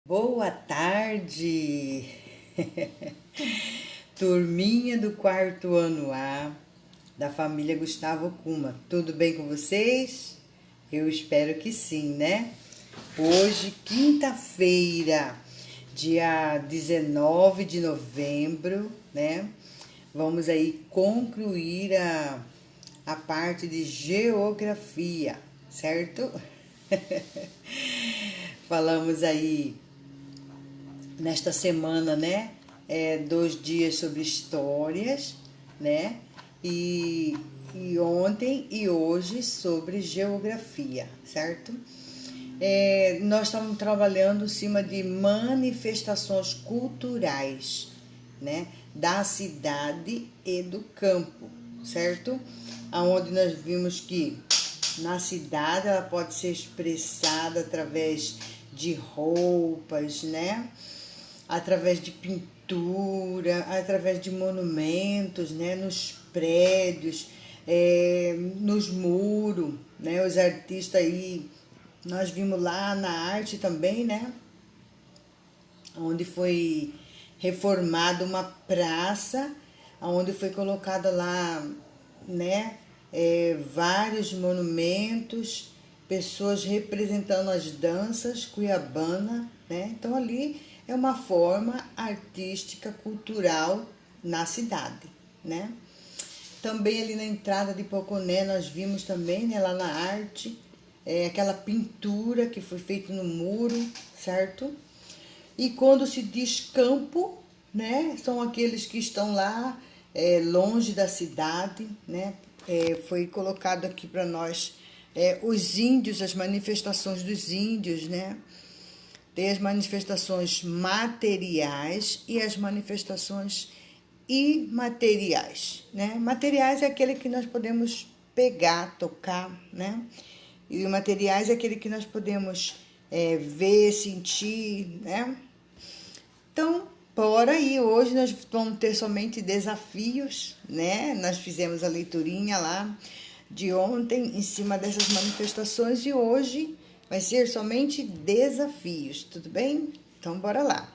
Boa tarde, turminha do quarto ano A, da família Gustavo Kuma. Tudo bem com vocês? Eu espero que sim, né? Hoje, quinta-feira, dia 19 de novembro, né? Vamos aí concluir a parte de geografia, certo? Falamos aí nesta semana, né? 2 dias sobre histórias, né? E ontem e hoje sobre geografia, certo? Nós estamos trabalhando em cima de manifestações culturais, né? Da cidade e do campo, certo? Aonde nós vimos que na cidade ela pode ser expressada através de roupas, né? Através de pintura, através de monumentos, né? Nos prédios, nos muros, né? Os artistas aí, nós vimos lá na arte também, né? Onde foi reformada uma praça, onde foi colocada lá, né? Vários monumentos, pessoas representando as danças cuiabana, né? Então ali é uma forma artística, cultural na cidade, né? Também ali na entrada de Poconé nós vimos também, né, lá na arte, aquela pintura que foi feita no muro, certo? E quando se diz campo, né, são aqueles que estão lá longe da cidade, né? Foi colocado aqui para nós os índios, as manifestações dos índios, né? Tem as manifestações materiais e as manifestações imateriais, né? Materiais é aquele que nós podemos pegar, tocar, né? E materiais é aquele que nós podemos ver, sentir, né? Então, por aí, hoje nós vamos ter somente desafios, né? Nós fizemos a leiturinha lá de ontem em cima dessas manifestações e hoje vai ser somente desafios, tudo bem? Então, bora lá.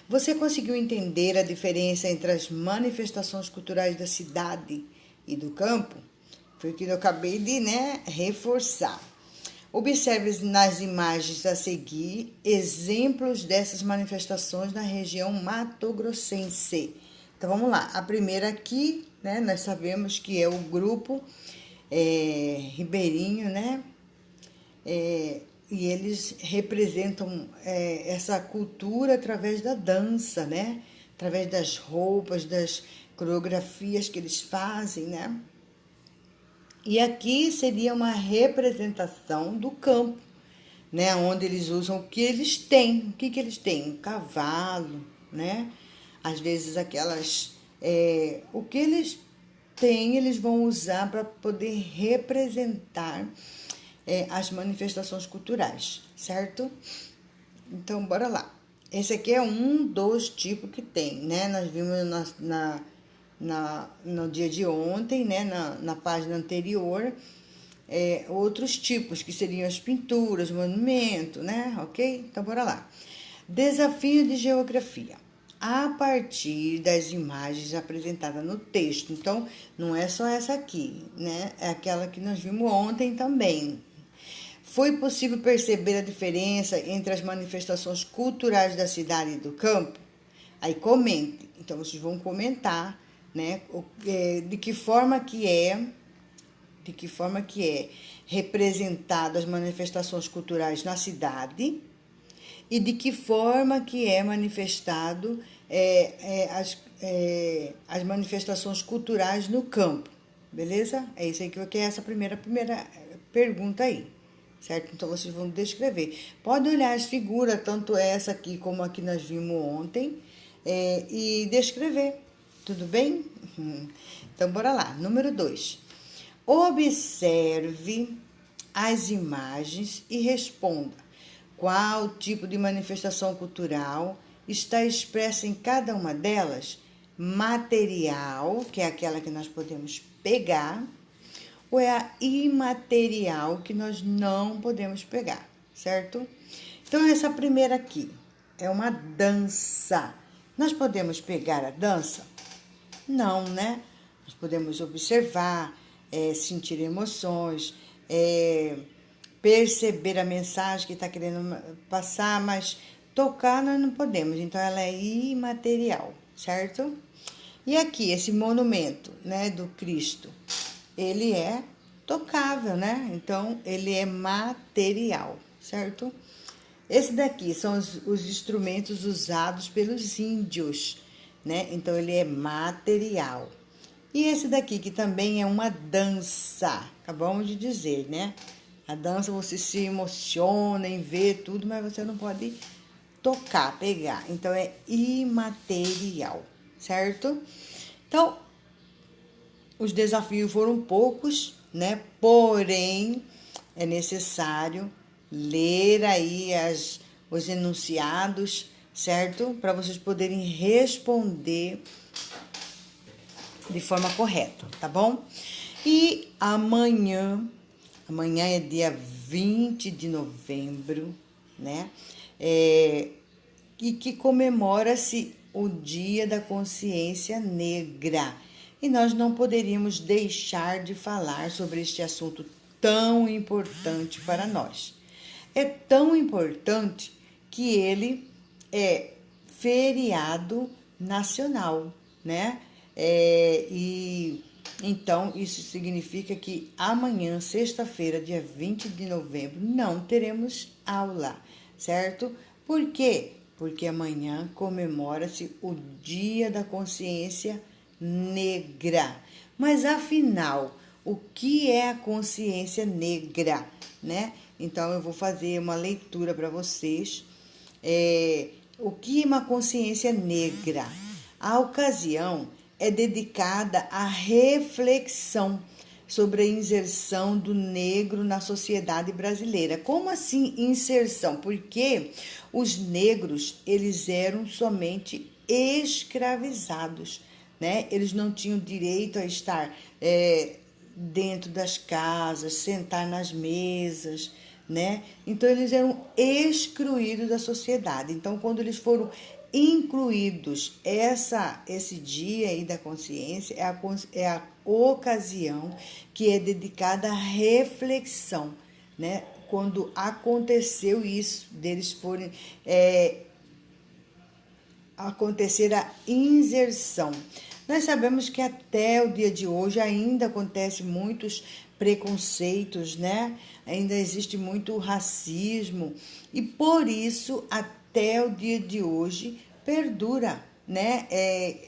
Você conseguiu entender a diferença entre as manifestações culturais da cidade e do campo? Foi o que eu acabei de, né, reforçar. Observe nas imagens a seguir exemplos dessas manifestações na região mato-grossense. Então, vamos lá. A primeira aqui, né, nós sabemos que é o grupo ribeirinho, né? E eles representam essa cultura através da dança, né? Através das roupas, das coreografias que eles fazem, né? E aqui seria uma representação do campo, né? Onde eles usam o que eles têm. O que eles têm? Um cavalo, né? Às vezes aquelas... o que eles têm, eles vão usar para poder representar as manifestações culturais, certo? Então, bora lá. Esse aqui é um dos tipos que tem, né? Nós vimos no dia de ontem, né? Na página anterior, outros tipos, que seriam as pinturas, monumento, né? Ok? Então, bora lá. Desafio de geografia. A partir das imagens apresentadas no texto. Então, não é só essa aqui, né? É aquela que nós vimos ontem também. Foi possível perceber a diferença entre as manifestações culturais da cidade e do campo? Aí comente. Então, vocês vão comentar, né? De que forma que é representado as manifestações culturais na cidade e de que forma que é manifestado as manifestações culturais no campo, beleza? É isso aí que é essa primeira pergunta aí, certo? Então, vocês vão descrever. Pode olhar as figuras, tanto essa aqui como a que nós vimos ontem, e descrever, tudo bem? Então, bora lá. Número 2. Observe as imagens e responda qual tipo de manifestação cultural está expressa em cada uma delas. Material, que é aquela que nós podemos pegar, ou é a imaterial, que nós não podemos pegar, certo? Então, essa primeira aqui, é uma dança. Nós podemos pegar a dança? Não, né? Nós podemos observar, sentir emoções, perceber a mensagem que está querendo passar, mas tocar nós não podemos. Então, ela é imaterial, certo? E aqui, esse monumento, né, do Cristo, ele é tocável, né? Então, ele é material, certo? Esse daqui são os instrumentos usados pelos índios, né? Então, ele é material. E esse daqui, que também é uma dança, acabamos de dizer, né? A dança você se emociona em ver tudo, mas você não pode tocar, pegar. Então, é imaterial, certo? Então, os desafios foram poucos, né? Porém, é necessário ler aí os enunciados, certo? Para vocês poderem responder de forma correta, tá bom? E amanhã é dia 20 de novembro, né? E que comemora-se o Dia da Consciência Negra. E nós não poderíamos deixar de falar sobre este assunto tão importante para nós. É tão importante que ele é feriado nacional, né? E então isso significa que amanhã, sexta-feira, dia 20 de novembro, não teremos aula, certo? Por quê? Porque amanhã comemora-se o Dia da Consciência Negra. Mas afinal, o que é a consciência negra, né? Então eu vou fazer uma leitura para vocês. O que é uma consciência negra? A ocasião é dedicada à reflexão sobre a inserção do negro na sociedade brasileira. Como assim inserção? Porque os negros, eles eram somente escravizados, né? Eles não tinham direito a estar dentro das casas, sentar nas mesas, né? Então, eles eram excluídos da sociedade. Então, quando eles foram incluídos, esse dia aí da consciência é a ocasião que é dedicada à reflexão, né? Quando aconteceu isso, deles forem acontecer a inserção. Nós sabemos que até o dia de hoje ainda acontece muitos preconceitos, né? Ainda existe muito racismo e por isso até o dia de hoje perdura, né?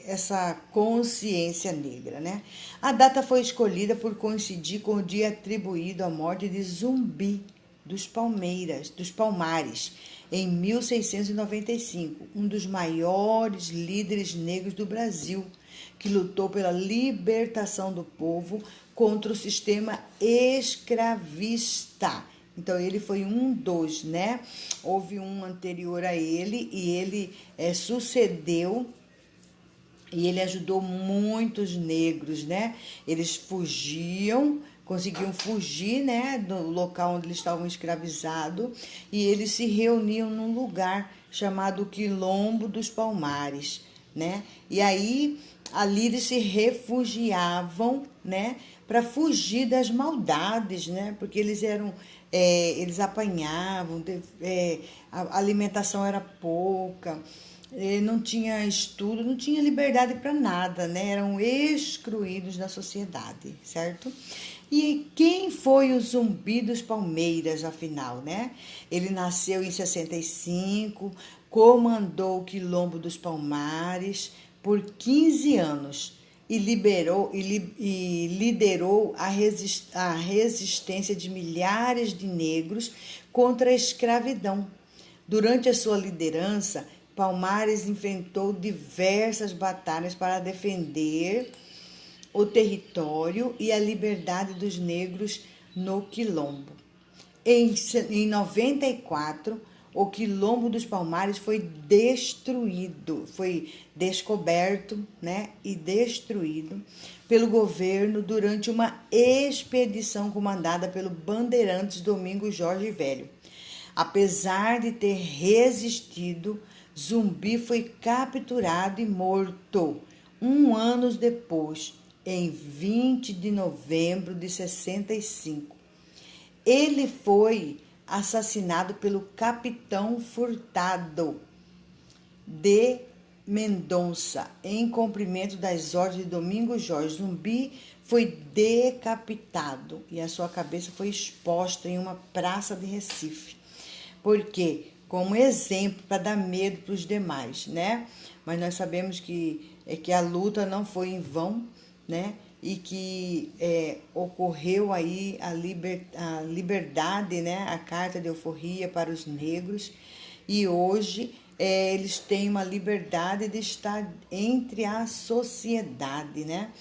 Essa consciência negra, né? A data foi escolhida por coincidir com o dia atribuído à morte de Zumbi dos Palmares, em 1695, um dos maiores líderes negros do Brasil, que lutou pela libertação do povo contra o sistema escravista. Então, ele foi um dos, né? Houve um anterior a ele e ele sucedeu e ele ajudou muitos negros, né? Eles conseguiam fugir, né, do local onde eles estavam escravizados e eles se reuniam num lugar chamado Quilombo dos Palmares, né? E aí ali eles se refugiavam, né, para fugir das maldades, né? Porque eles eles apanhavam, a alimentação era pouca, não tinha estudo, não tinha liberdade para nada, né? Eram excluídos da sociedade, certo? E quem foi o Zumbi dos Palmeiras, afinal, né? Ele nasceu em 65, comandou o Quilombo dos Palmares por 15 anos e liderou a resistência de milhares de negros contra a escravidão. Durante a sua liderança, Palmares enfrentou diversas batalhas para defender o território e a liberdade dos negros no Quilombo. Em 94, o Quilombo dos Palmares foi descoberto, né, e destruído pelo governo durante uma expedição comandada pelo bandeirante Domingos Jorge Velho. Apesar de ter resistido, Zumbi foi capturado e morto 1 ano depois, em 20 de novembro de 65. Ele foi assassinado pelo capitão Furtado de Mendonça, em cumprimento das ordens de Domingos Jorge. Zumbi foi decapitado e a sua cabeça foi exposta em uma praça de Recife. Porque, como exemplo, para dar medo para os demais, né? Mas nós sabemos que a luta não foi em vão, né? E que ocorreu aí a liberdade, né? A Carta de Alforria para os negros. E hoje eles têm uma liberdade de estar entre a sociedade, né?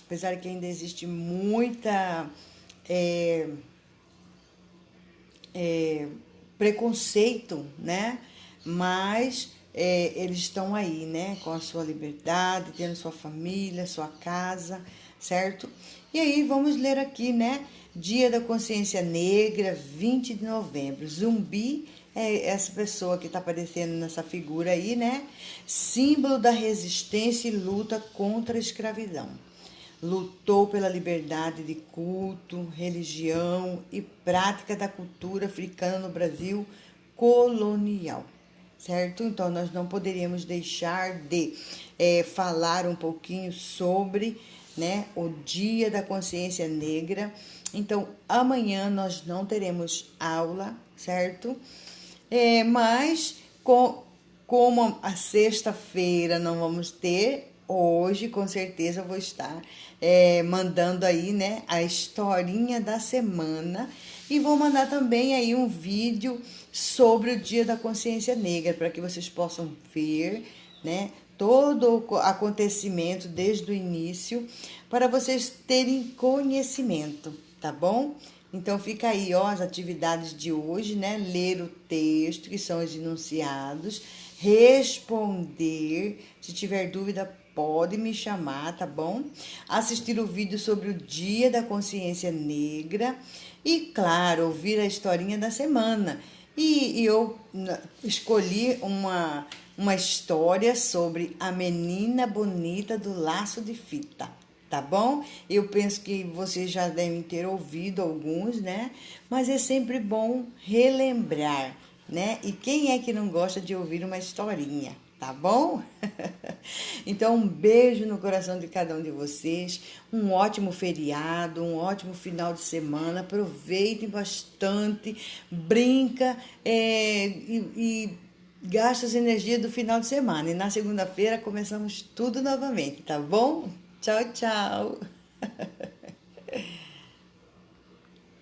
Apesar que ainda existe muita preconceito, né? Mas eles estão aí, né? Com a sua liberdade, tendo sua família, sua casa, certo? E aí vamos ler aqui, né? Dia da Consciência Negra, 20 de novembro. Zumbi é essa pessoa que está aparecendo nessa figura aí, né? Símbolo da resistência e luta contra a escravidão. Lutou pela liberdade de culto, religião e prática da cultura africana no Brasil colonial, certo? Então, nós não poderíamos deixar de falar um pouquinho sobre, né, o Dia da Consciência Negra. Então, amanhã nós não teremos aula, certo? Mas, como a sexta-feira não vamos ter, hoje, com certeza, eu vou estar mandando aí, né, a historinha da semana e vou mandar também aí um vídeo sobre o Dia da Consciência Negra para que vocês possam ver, né, todo o acontecimento desde o início para vocês terem conhecimento, tá bom? Então fica aí, ó, as atividades de hoje, né? Ler o texto, que são os enunciados, responder, se tiver dúvida, pode me chamar, tá bom? Assistir o vídeo sobre o Dia da Consciência Negra e, claro, ouvir a historinha da semana. E eu escolhi uma história sobre a menina bonita do laço de fita, tá bom? Eu penso que vocês já devem ter ouvido alguns, né? Mas é sempre bom relembrar, né? E quem é que não gosta de ouvir uma historinha? Tá bom? Então, um beijo no coração de cada um de vocês. Um ótimo feriado, um ótimo final de semana. Aproveitem bastante, brinca e gasta as energias do final de semana. E na segunda-feira começamos tudo novamente, tá bom? Tchau, tchau!